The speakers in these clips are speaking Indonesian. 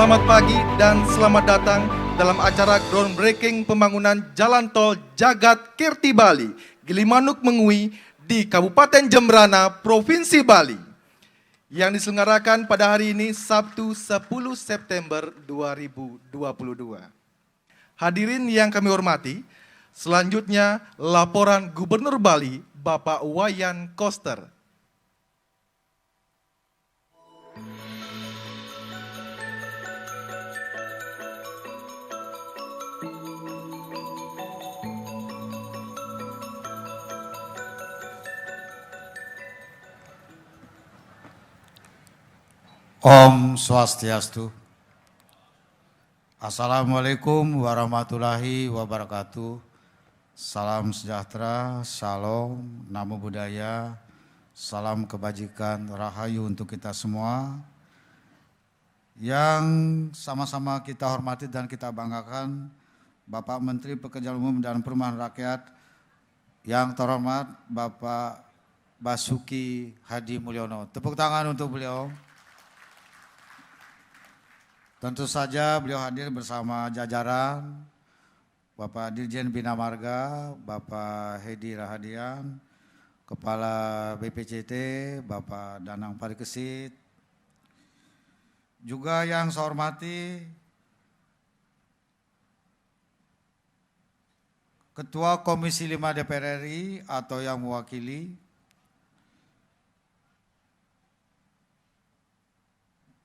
Selamat pagi dan selamat datang dalam acara groundbreaking pembangunan Jalan Tol Jagat Kirti Bali, Gilimanuk Mengui di Kabupaten Jembrana, Provinsi Bali. Yang diselenggarakan pada hari ini Sabtu 10 September 2022. Hadirin yang kami hormati, selanjutnya laporan Gubernur Bali, Bapak Wayan Koster. Om Swastiastu. Assalamualaikum warahmatullahi wabarakatuh. Salam sejahtera, salam, namo buddhaya, salam kebajikan, rahayu untuk kita semua. Yang sama-sama kita hormati dan kita banggakan Bapak Menteri Pekerjaan Umum dan Perumahan Rakyat yang terhormat Bapak Basuki Hadi Mulyono. Tepuk tangan untuk beliau. Tentu saja beliau hadir bersama jajaran Bapak Dirjen Bina Marga, Bapak Hedi Rahadian, Kepala BPCT, Bapak Danang Parikesit. Juga yang saya hormati Ketua Komisi 5 DPR RI atau yang mewakili,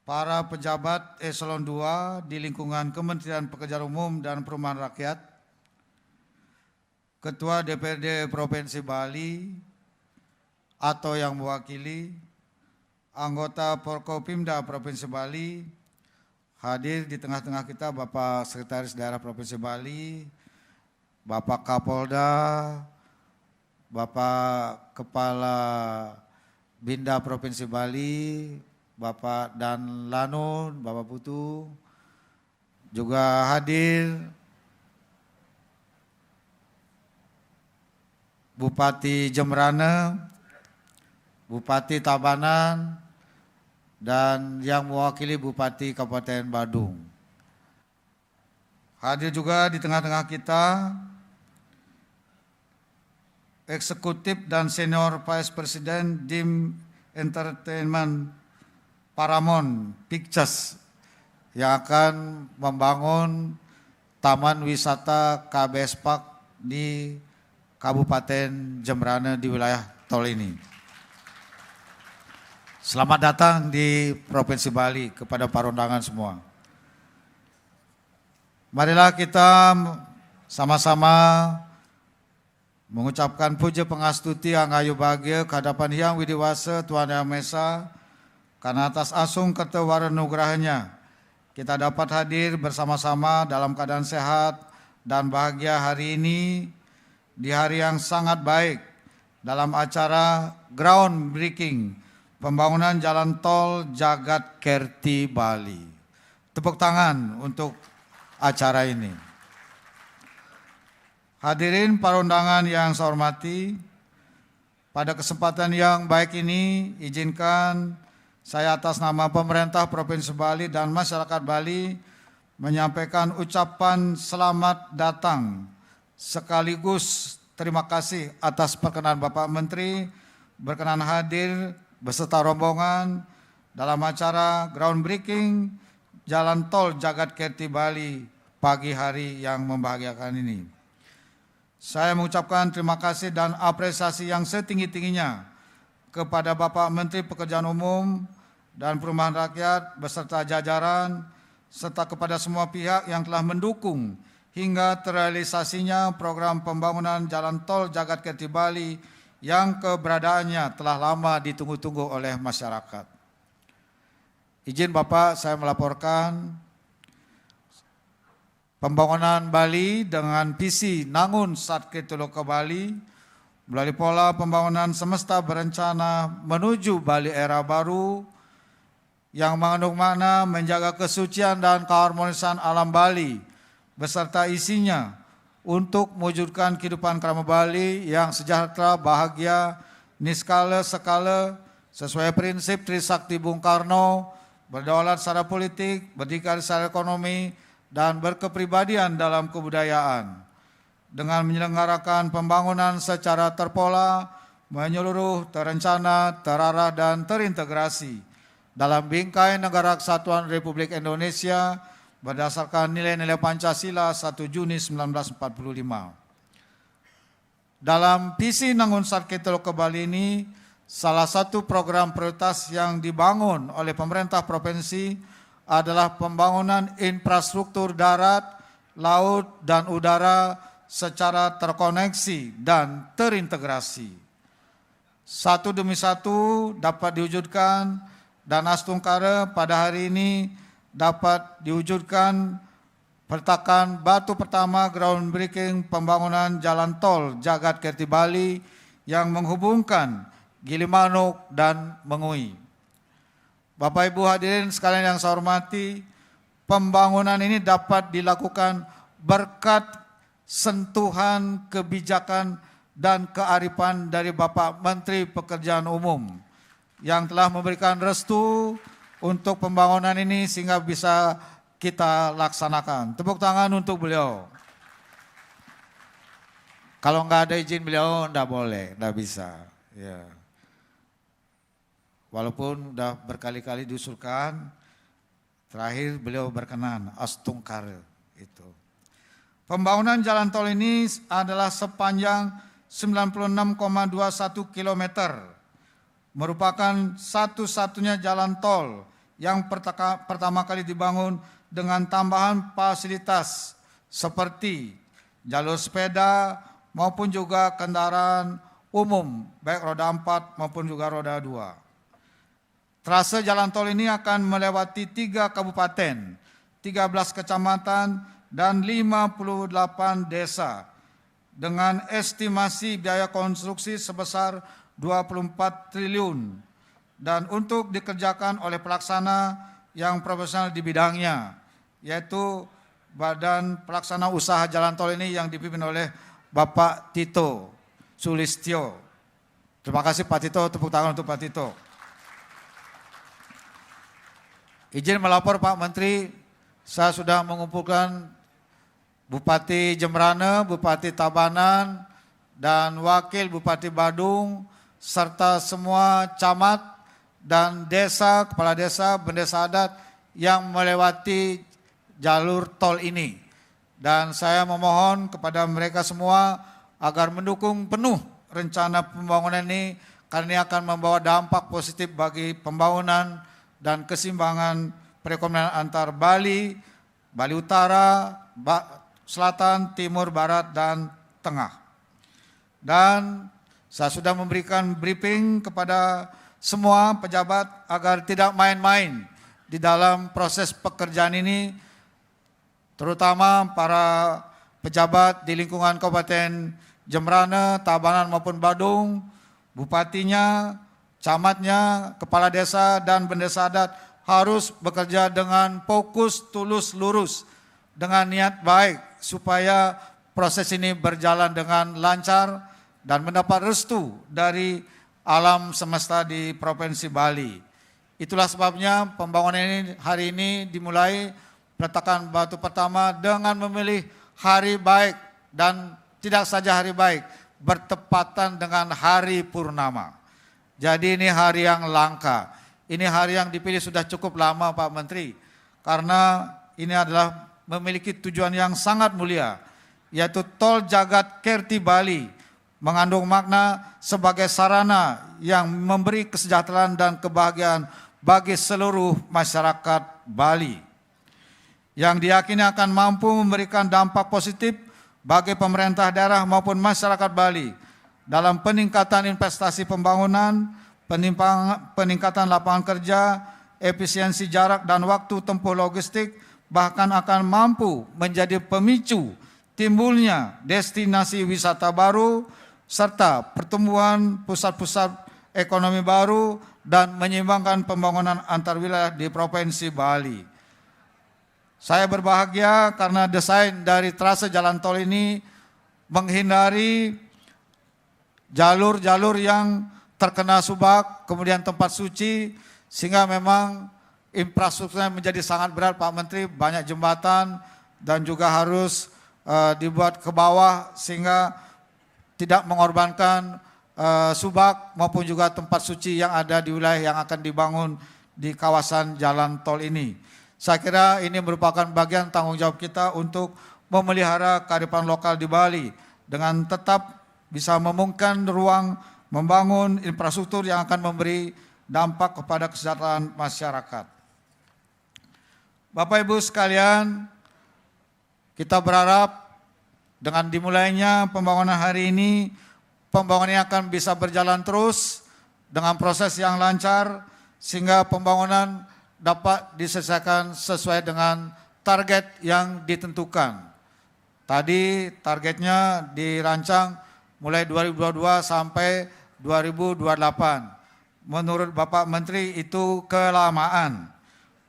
para pejabat eselon 2 di lingkungan Kementerian Pekerjaan Umum dan Perumahan Rakyat, Ketua DPRD Provinsi Bali atau yang mewakili, anggota Forkopimda Provinsi Bali, hadir di tengah-tengah kita Bapak Sekretaris Daerah Provinsi Bali, Bapak Kapolda, Bapak Kepala Binda Provinsi Bali, Bapak Dan Lano, Bapak Putu, juga hadir Bupati Jembrana, Bupati Tabanan, dan yang mewakili Bupati Kabupaten Badung. Hadir juga di tengah-tengah kita Eksekutif dan Senior Vice President DIM Entertainment Paramount Pictures yang akan membangun Taman Wisata KBS Park di Kabupaten Jembrana di wilayah tol ini. Selamat datang di Provinsi Bali kepada para undangan semua. Marilah kita sama-sama mengucapkan puja pengastuti anggayu bahagia kehadapan Hyang Widiwasa Tuhan Yang Maha Esa, karena atas asung kertewara nugerahnya kita dapat hadir bersama-sama dalam keadaan sehat dan bahagia hari ini di hari yang sangat baik dalam acara groundbreaking pembangunan jalan tol Jagat Kerti Bali. Tepuk tangan untuk acara ini. Hadirin para undangan yang saya hormati, pada kesempatan yang baik ini izinkan saya atas nama pemerintah Provinsi Bali dan masyarakat Bali menyampaikan ucapan selamat datang sekaligus terima kasih atas perkenan Bapak Menteri berkenan hadir beserta rombongan dalam acara groundbreaking jalan tol Jagat Kerti Bali pagi hari yang membahagiakan ini. Saya mengucapkan terima kasih dan apresiasi yang setinggi-tingginya kepada Bapak Menteri Pekerjaan Umum dan Perumahan Rakyat beserta jajaran, serta kepada semua pihak yang telah mendukung hingga terrealisasinya program pembangunan jalan tol Jagat Kerti Bali yang keberadaannya telah lama ditunggu-tunggu oleh masyarakat. Izin Bapak, saya melaporkan pembangunan Bali dengan visi Nangun Satketu Loka Bali melalui pola pembangunan semesta berencana menuju Bali era baru yang mengandung makna menjaga kesucian dan keharmonisan alam Bali beserta isinya untuk mewujudkan kehidupan kerama Bali yang sejahtera, bahagia, niskala sekala sesuai prinsip Trisakti Bung Karno, berdaulat secara politik, berdikari secara ekonomi, dan berkepribadian dalam kebudayaan dengan menyelenggarakan pembangunan secara terpola, menyeluruh, terencana, terarah, dan terintegrasi dalam bingkai Negara Kesatuan Republik Indonesia berdasarkan nilai-nilai Pancasila 1 Juni 1945. Dalam visi Nangun Satketu Loka Bali ini, salah satu program prioritas yang dibangun oleh pemerintah provinsi adalah pembangunan infrastruktur darat, laut, dan udara secara terkoneksi dan terintegrasi. Satu demi satu dapat diwujudkan dan Astungkara pada hari ini dapat diwujudkan peletakan batu pertama groundbreaking pembangunan jalan tol Jagat Kerti Bali yang menghubungkan Gilimanuk dan Mengui. Bapak Ibu hadirin sekalian yang saya hormati, pembangunan ini dapat dilakukan berkat sentuhan kebijakan dan kearifan dari Bapak Menteri Pekerjaan Umum yang telah memberikan restu untuk pembangunan ini sehingga bisa kita laksanakan. Tepuk tangan untuk beliau. Kalau nggak ada izin beliau, nggak boleh, nggak bisa. Ya. Walaupun sudah berkali-kali diusulkan, terakhir beliau berkenan, Astungkara itu. Pembangunan jalan tol ini adalah sepanjang 96,21 km, merupakan satu-satunya jalan tol yang pertama kali dibangun dengan tambahan fasilitas seperti jalur sepeda maupun juga kendaraan umum, baik roda 4 maupun juga roda 2. Trase jalan tol ini akan melewati 3 kabupaten, 13 kecamatan, dan 58 desa dengan estimasi biaya konstruksi sebesar 24 triliun dan untuk dikerjakan oleh pelaksana yang profesional di bidangnya, yaitu Badan Pelaksana Usaha Jalan Tol ini yang dipimpin oleh Bapak Tito Sulistyo. Terima kasih Pak Tito, tepuk tangan untuk Pak Tito. Izin melapor Pak Menteri, saya sudah mengumpulkan Bupati Jembrana, Bupati Tabanan, dan Wakil Bupati Badung, serta semua camat dan desa, kepala desa, bendesa adat yang melewati jalur tol ini. Dan saya memohon kepada mereka semua agar mendukung penuh rencana pembangunan ini karena ini akan membawa dampak positif bagi pembangunan dan keseimbangan perekonomian antar Bali, Bali Utara, Selatan, Timur, Barat, dan Tengah. Dan saya sudah memberikan briefing kepada semua pejabat agar tidak main-main di dalam proses pekerjaan ini, terutama para pejabat di lingkungan Kabupaten Jembrana, Tabanan maupun Badung, bupatinya, camatnya, kepala desa, dan bendesa adat harus bekerja dengan fokus, tulus, lurus, dengan niat baik supaya proses ini berjalan dengan lancar dan mendapat restu dari alam semesta di Provinsi Bali. Itulah sebabnya pembangunan ini hari ini dimulai peletakan batu pertama dengan memilih hari baik dan tidak saja hari baik, bertepatan dengan hari purnama. Jadi ini hari yang langka. Ini hari yang dipilih sudah cukup lama Pak Menteri. Karena ini adalah memiliki tujuan yang sangat mulia, yaitu Tol Jagat Kerti Bali, mengandung makna sebagai sarana yang memberi kesejahteraan dan kebahagiaan bagi seluruh masyarakat Bali. Yang diyakini akan mampu memberikan dampak positif bagi pemerintah daerah maupun masyarakat Bali dalam peningkatan investasi pembangunan, peningkatan lapangan kerja, efisiensi jarak dan waktu tempuh logistik, bahkan akan mampu menjadi pemicu timbulnya destinasi wisata baru, serta pertumbuhan pusat-pusat ekonomi baru dan menyeimbangkan pembangunan antar wilayah di Provinsi Bali. Saya berbahagia karena desain dari trase jalan tol ini menghindari jalur-jalur yang terkena subak, kemudian tempat suci, sehingga memang infrastrukturnya menjadi sangat berat Pak Menteri, banyak jembatan dan juga harus dibuat ke bawah sehingga tidak mengorbankan subak maupun juga tempat suci yang ada di wilayah yang akan dibangun di kawasan jalan tol ini. Saya kira ini merupakan bagian tanggung jawab kita untuk memelihara kearifan lokal di Bali dengan tetap bisa memungkinkan ruang membangun infrastruktur yang akan memberi dampak kepada kesejahteraan masyarakat. Bapak Ibu sekalian, kita berharap dengan dimulainya pembangunan hari ini, pembangunan akan bisa berjalan terus dengan proses yang lancar sehingga pembangunan dapat diselesaikan sesuai dengan target yang ditentukan. Tadi targetnya dirancang mulai 2022 sampai 2028. Menurut Bapak Menteri itu kelamaan.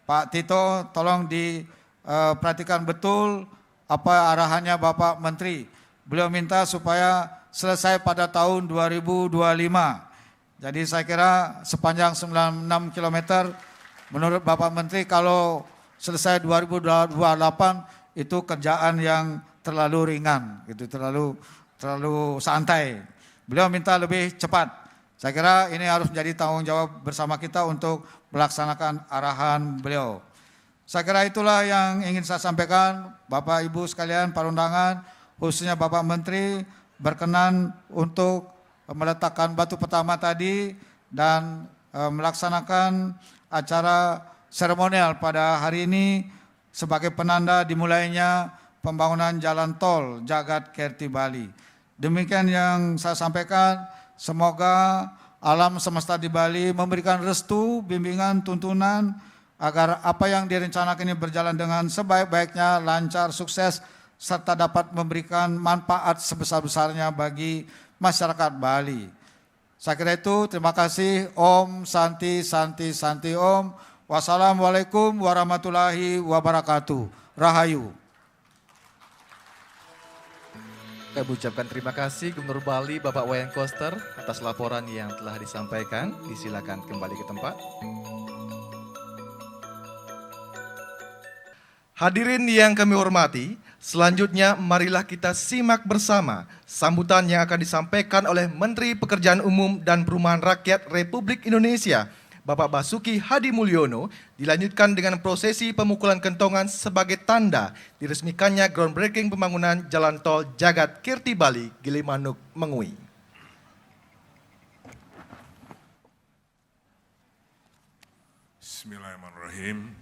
Pak Tito tolong diperhatikan betul apa arahannya Bapak Menteri. Beliau minta supaya selesai pada tahun 2025. Jadi saya kira sepanjang 96 km menurut Bapak Menteri kalau selesai 2028 itu kerjaan yang terlalu ringan, gitu, terlalu santai. Beliau minta lebih cepat. Saya kira ini harus menjadi tanggung jawab bersama kita untuk melaksanakan arahan beliau. Saya kira itulah yang ingin saya sampaikan. Bapak Ibu sekalian para undangan, khususnya Bapak Menteri berkenan untuk meletakkan batu pertama tadi dan melaksanakan acara seremonial pada hari ini sebagai penanda dimulainya pembangunan jalan tol Jagat Kerti Bali. Demikian yang saya sampaikan, semoga alam semesta di Bali memberikan restu, bimbingan, tuntunan agar apa yang direncanakan ini berjalan dengan sebaik-baiknya, lancar, sukses, serta dapat memberikan manfaat sebesar-besarnya bagi masyarakat Bali. Saya kira itu, terima kasih. Om Santi Santi Santi Om. Wassalamualaikum warahmatullahi wabarakatuh. Rahayu. Kami ucapkan terima kasih Gubernur Bali Bapak Wayan Koster atas laporan yang telah disampaikan. Disilakan kembali ke tempat. Hadirin yang kami hormati, selanjutnya marilah kita simak bersama sambutan yang akan disampaikan oleh Menteri Pekerjaan Umum dan Perumahan Rakyat Republik Indonesia, Bapak Basuki Hadi Mulyono, dilanjutkan dengan prosesi pemukulan kentongan sebagai tanda diresmikannya groundbreaking pembangunan Jalan Tol Jagat Kirti Bali, Gilimanuk, Mengui. Bismillahirrahmanirrahim.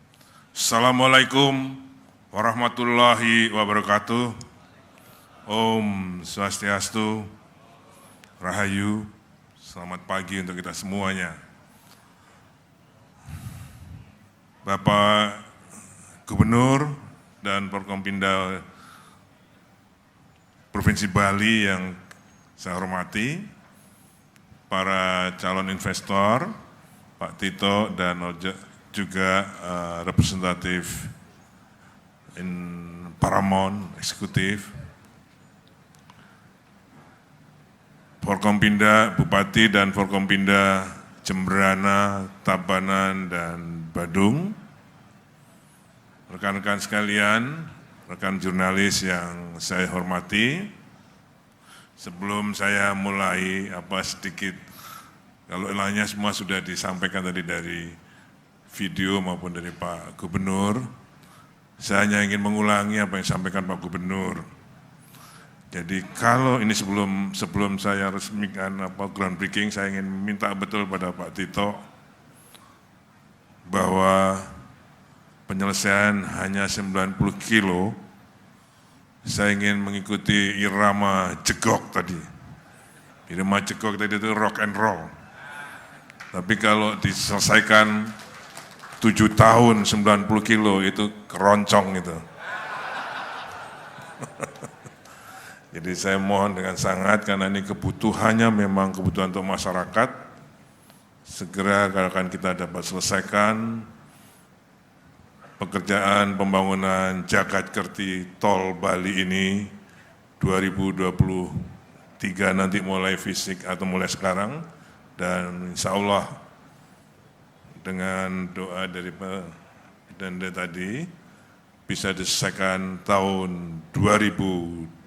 Assalamualaikum warahmatullahi wabarakatuh. Om Swastiastu, Rahayu, selamat pagi untuk kita semuanya. Bapak Gubernur dan Forkompinda Provinsi Bali yang saya hormati, para calon investor, Pak Tito dan juga representatif Paramount Eksekutif, Forkompinda Bupati dan Forkompinda Jembrana, Tabanan, dan Badung, rekan-rekan sekalian, rekan jurnalis yang saya hormati. Sebelum saya mulai sedikit, kalau lainnya semua sudah disampaikan tadi dari video maupun dari Pak Gubernur, saya hanya ingin mengulangi apa yang disampaikan Pak Gubernur. Jadi kalau ini sebelum saya resmikan groundbreaking, saya ingin minta betul pada Pak Tito bahwa penyelesaian hanya 90 kilo, saya ingin mengikuti irama jegok tadi. Irama jegok tadi itu rock and roll. Tapi kalau diselesaikan 7 tahun 90 kilo itu keroncong itu. Jadi saya mohon dengan sangat, karena ini kebutuhannya memang kebutuhan untuk masyarakat, segera akan kita dapat selesaikan pekerjaan pembangunan Jagat Kerti Tol Bali ini 2023 nanti mulai fisik atau mulai sekarang, dan insya Allah dengan doa dari Pak Danda tadi bisa diselesaikan tahun 2025.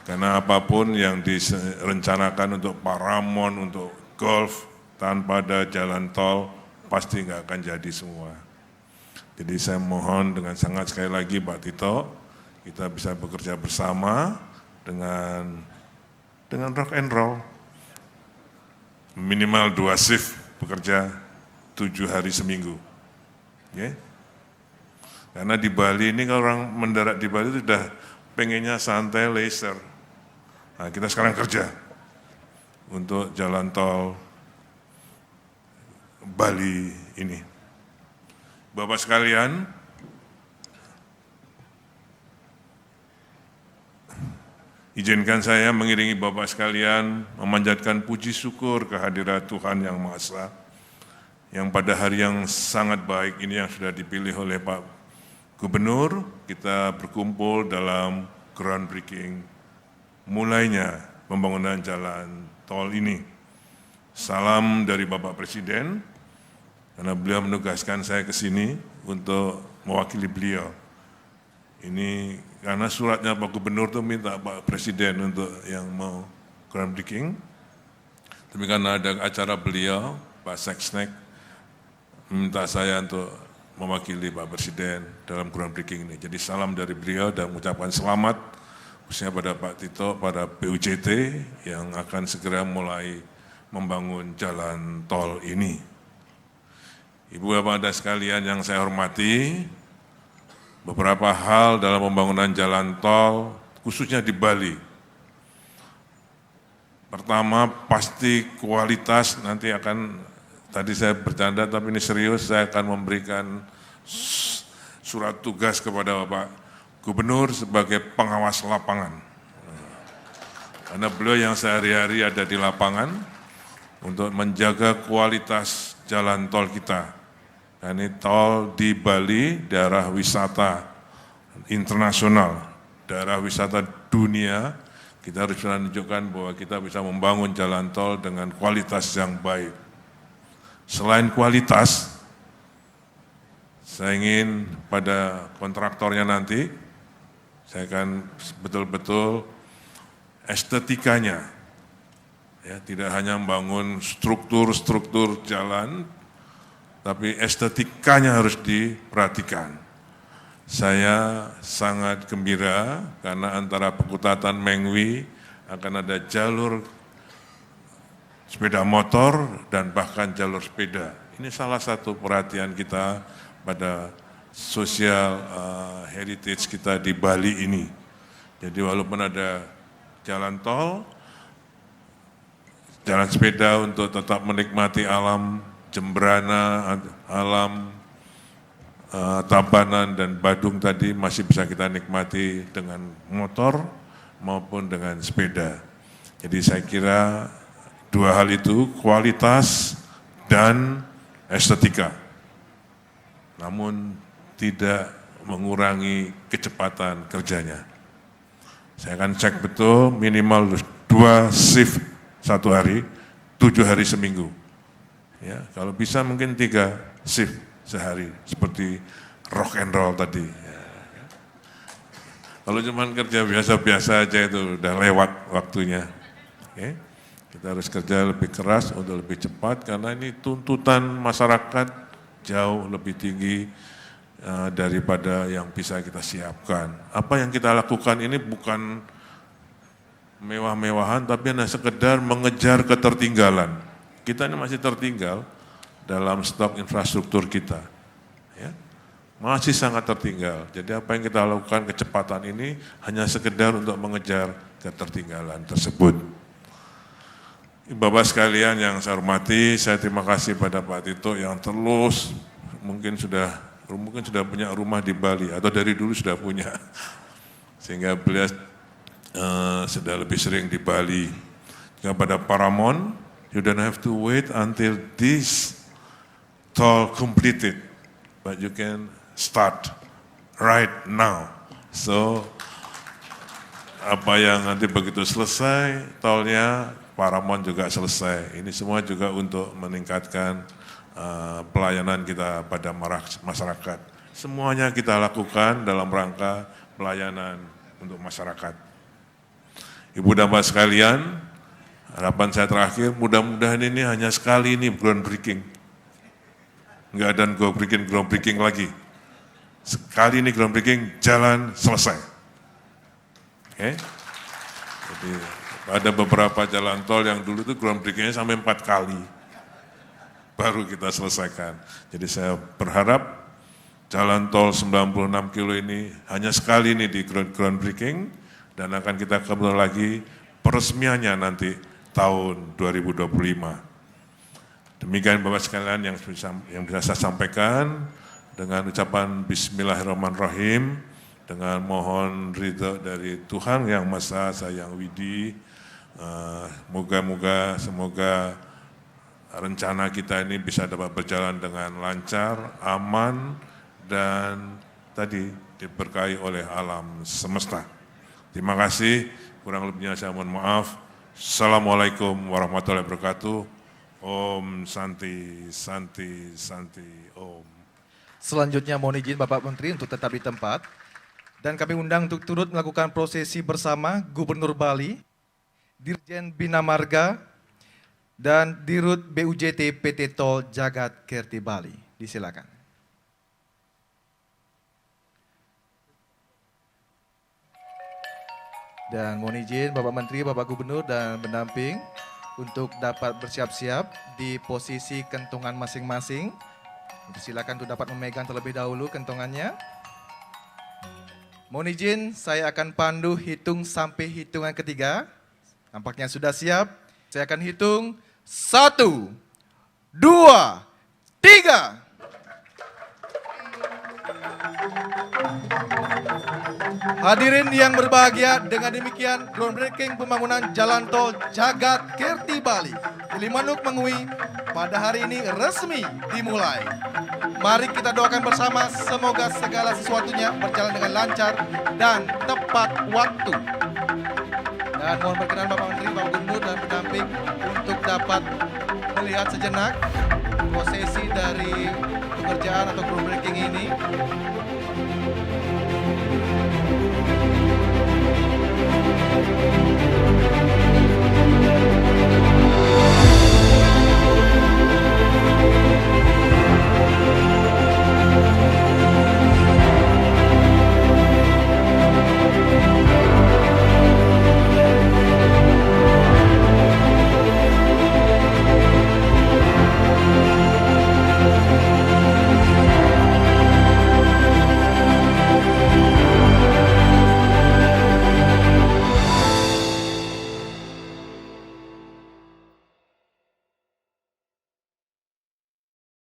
Karena apapun yang direncanakan untuk Paramount, untuk golf, tanpa ada jalan tol, pasti nggak akan jadi semua. Jadi saya mohon dengan sangat sekali lagi Pak Tito, kita bisa bekerja bersama dengan rock and roll. Minimal 2 shift bekerja 7 hari seminggu. Okay? Karena di Bali ini kalau orang mendarat di Bali itu sudah pengennya santai, leisure. Nah, kita sekarang kerja untuk jalan tol Bali ini. Bapak sekalian, izinkan saya mengiringi Bapak sekalian memanjatkan puji syukur kehadirat Tuhan Yang Maha Esa, yang pada hari yang sangat baik ini yang sudah dipilih oleh Pak Gubernur, kita berkumpul dalam groundbreaking mulainya pembangunan jalan tol ini. Salam dari Bapak Presiden, karena beliau menugaskan saya ke sini untuk mewakili beliau. Ini karena suratnya Pak Gubernur itu minta Pak Presiden untuk yang mau groundbreaking. Tapi karena ada acara beliau, Pak Seksnek minta saya untuk mewakili Pak Presiden dalam groundbreaking ini. Jadi salam dari beliau dan mengucapkan selamat khususnya pada Pak Tito, pada BUJT yang akan segera mulai membangun jalan tol ini. Ibu Bapak dan sekalian yang saya hormati, beberapa hal dalam pembangunan jalan tol, khususnya di Bali. Pertama, pasti kualitas, nanti akan, tadi saya bercanda tapi ini serius, saya akan memberikan surat tugas kepada Bapak Gubernur sebagai pengawas lapangan. Karena beliau yang sehari-hari ada di lapangan untuk menjaga kualitas jalan tol kita. Ini tol di Bali, daerah wisata internasional, daerah wisata dunia, kita harus menunjukkan bahwa kita bisa membangun jalan tol dengan kualitas yang baik. Selain kualitas, saya ingin pada kontraktornya nanti, saya akan betul-betul estetikanya, ya, tidak hanya membangun struktur jalan, tapi estetikanya harus diperhatikan. Saya sangat gembira karena antara Pekutatan Mengwi akan ada jalur sepeda motor dan bahkan jalur sepeda. Ini salah satu perhatian kita pada social heritage kita di Bali ini. Jadi walaupun ada jalan tol, jalan sepeda untuk tetap menikmati alam Jembrana, alam Tabanan dan Badung tadi masih bisa kita nikmati dengan motor maupun dengan sepeda. Jadi saya kira dua hal itu, kualitas dan estetika. Namun tidak mengurangi kecepatan kerjanya. Saya akan cek betul minimal 2 shift 1 hari, 7 hari seminggu. Ya, kalau bisa mungkin 3 shift sehari, seperti rock and roll tadi. Ya. Kalau cuma kerja biasa-biasa aja itu udah lewat waktunya. Oke. Kita harus kerja lebih keras untuk lebih cepat karena ini tuntutan masyarakat jauh lebih tinggi daripada yang bisa kita siapkan. Apa yang kita lakukan ini bukan mewah-mewahan tapi hanya sekedar mengejar ketertinggalan. Kita ini masih tertinggal dalam stok infrastruktur kita, ya, masih sangat tertinggal. Jadi apa yang kita lakukan kecepatan ini hanya sekedar untuk mengejar ketertinggalan tersebut. Bapak sekalian yang saya hormati, saya terima kasih pada Pak Tito yang terus mungkin sudah punya rumah di Bali atau dari dulu sudah punya, sehingga beliau sudah lebih sering di Bali. Kepada Paramount, you don't have to wait until this toll completed, but you can start right now. So, apa yang nanti begitu selesai tolnya, Paramount juga selesai. Ini semua juga untuk meningkatkan pelayanan kita pada masyarakat. Semuanya kita lakukan dalam rangka pelayanan untuk masyarakat. Ibu dan Bapak sekalian, harapan saya terakhir, mudah-mudahan ini hanya sekali ini groundbreaking. Enggak ada groundbreaking lagi. Sekali ini groundbreaking, jalan selesai. Oke? Jadi ada beberapa jalan tol yang dulu itu groundbreakingnya sampai 4 kali. Baru kita selesaikan. Jadi saya berharap jalan tol 96 kilo ini hanya sekali ini di groundbreaking dan akan kita kembali lagi peresmiannya nanti tahun 2025. Demikian Bapak sekalian yang bisa saya sampaikan dengan ucapan Bismillahirrahmanirrahim, dengan mohon ridho dari Tuhan Yang Maha Esa yang Widi. Semoga rencana kita ini bisa dapat berjalan dengan lancar, aman, dan tadi diberkahi oleh alam semesta. Terima kasih, kurang lebihnya saya mohon maaf. Assalamualaikum warahmatullahi wabarakatuh. Om Santi, Santi, Santi, Om. Selanjutnya mohon izin Bapak Menteri untuk tetap di tempat. Dan kami undang untuk turut melakukan prosesi bersama Gubernur Bali, Dirjen Bina Marga, dan Dirut BUJT PT Tol Jagat Kirti Bali. Disilakan. Dan mohon izin Bapak Menteri, Bapak Gubernur dan pendamping untuk dapat bersiap-siap di posisi kentongan masing-masing. Silakan untuk dapat memegang terlebih dahulu kentongannya. Mohon izin, saya akan pandu hitung sampai hitungan ketiga. Nampaknya sudah siap. Saya akan hitung 1, 2, 3. Hadirin yang berbahagia, dengan demikian groundbreaking pembangunan jalan tol Jagat Kirti Bali, Gilimanuk Mengui pada hari ini resmi dimulai. Mari kita doakan bersama semoga segala sesuatunya berjalan dengan lancar dan tepat waktu. Dan mohon berkenan Bapak Menteri, Bapak Gubernur dan pendamping untuk dapat melihat sejenak prosesi dari pengerjaan atau groundbreaking ini.